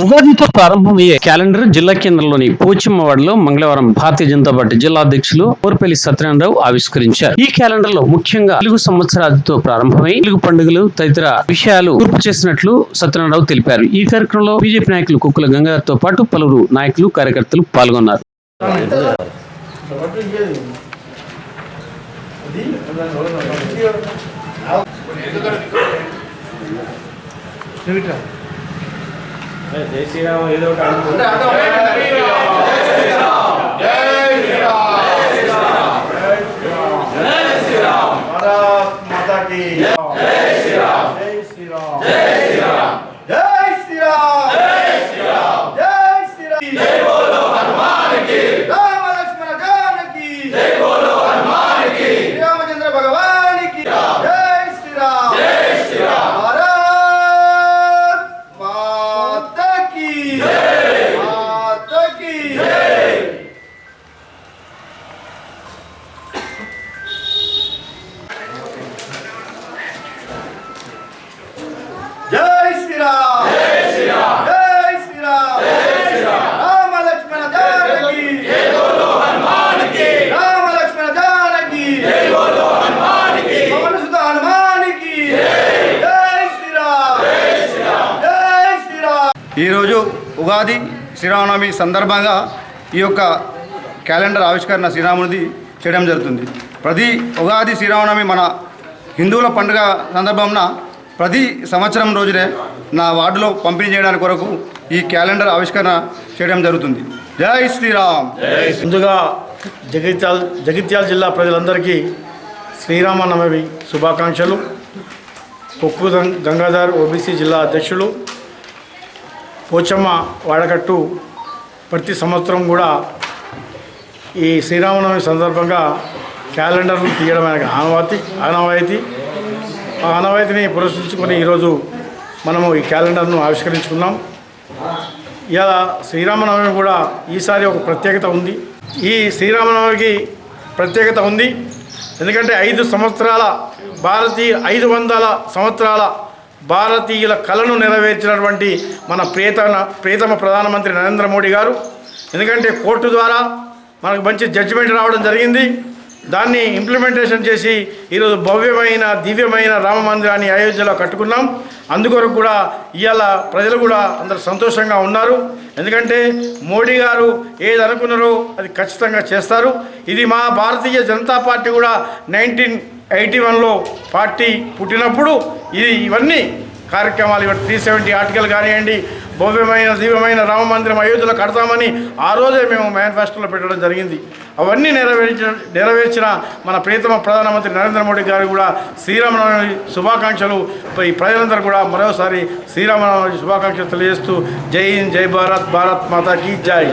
ఉగాదితో ప్రారంభమయ్యే క్యాలెండర్ జిల్లా కేంద్రంలోని పోచమ్మవాడలో మంగళవారం భారతీయ జనతా పార్టీ జిల్లా అధ్యక్షులు కోరపల్లి సత్యనారాయణరావు ఆవిష్కరించారు. ఈ క్యాలెండర్ లో ముఖ్యంగా తెలుగు సంవత్సరాదితో ప్రారంభమై తెలుగు పండుగలు తదితర విషయాలు గుర్తు చేసినట్లు సత్యనారాయణరావు తెలిపారు. ఈ కార్యక్రమంలో బీజేపీ నాయకులు కుక్కుల గంగాధర్తో పాటు పలువురు నాయకులు కార్యకర్తలు పాల్గొన్నారు. జై శ్రీరామ్ ఏదో ఈరోజు ఉగాది శ్రీరామనవమి సందర్భంగా ఈ యొక్క క్యాలెండర్ ఆవిష్కరణ శ్రీరామునిది చేయడం జరుగుతుంది. ప్రతి ఉగాది శ్రీరామనవమి మన హిందువుల పండుగ సందర్భంన ప్రతి సంవత్సరం రోజునే నా వార్డులో పంపిణీ చేయడానికి కొరకు ఈ క్యాలెండర్ ఆవిష్కరణ చేయడం జరుగుతుంది. జై శ్రీరామ్. ముందుగా జగిత్యాల జిల్లా ప్రజలందరికీ శ్రీరామనవమి శుభాకాంక్షలు. కొక్కు గంగాధర్ ఓబీసీ జిల్లా అధ్యక్షులు. పోచమ్మ వాడకట్టు ప్రతి సంవత్సరం కూడా ఈ శ్రీరామనవమి సందర్భంగా క్యాలెండర్లు తీయడం అనేది ఆనవాయితీ. ఆ ఆనవాయితీని పురస్కరించుకొని ఈరోజు మనము ఈ క్యాలెండర్ను ఆవిష్కరించుకున్నాం. ఇలా శ్రీరామనవమి కూడా ఈసారి ఒక ప్రత్యేకత ఉంది. ఈ శ్రీరామనవమికి ప్రత్యేకత ఉంది ఎందుకంటే 500 సంవత్సరాల భారతీయుల కళను నెరవేర్చినటువంటి మన ప్రియతమ ప్రధానమంత్రి నరేంద్ర మోడీ గారు. ఎందుకంటే కోర్టు ద్వారా మనకు మంచి జడ్జిమెంట్ రావడం జరిగింది. దాన్ని ఇంప్లిమెంటేషన్ చేసి ఈరోజు భవ్యమైన దివ్యమైన రామ మందిరాన్ని అయోధ్యలో కట్టుకున్నాం. అందుకొరకు కూడా ఇవాళ ప్రజలు కూడా అందరు సంతోషంగా ఉన్నారు. ఎందుకంటే మోడీ గారు ఏది అనుకున్నారో అది ఖచ్చితంగా చేస్తారు. ఇది మా భారతీయ జనతా పార్టీ కూడా 1981లో పార్టీ పుట్టినప్పుడు ఇవన్నీ కార్యక్రమాలు 370 ఆర్టికల్ కానివ్వండి, భవ్యమైన దివ్యమైన రామ మందిరం అయోధ్యలో కడతామని ఆ రోజే మేము మేనిఫెస్టోలో పెట్టడం జరిగింది. అవన్నీ నెరవేర్చిన మన ప్రియతమ ప్రధానమంత్రి నరేంద్ర మోడీ గారు కూడా శ్రీరామనవమి శుభాకాంక్షలు. ఈ ప్రజలందరూ కూడా మరోసారి శ్రీరామనవమి శుభాకాంక్షలు తెలియజేస్తూ జై హింద్, జై భారత్, భారత్ మాతా కీ జై.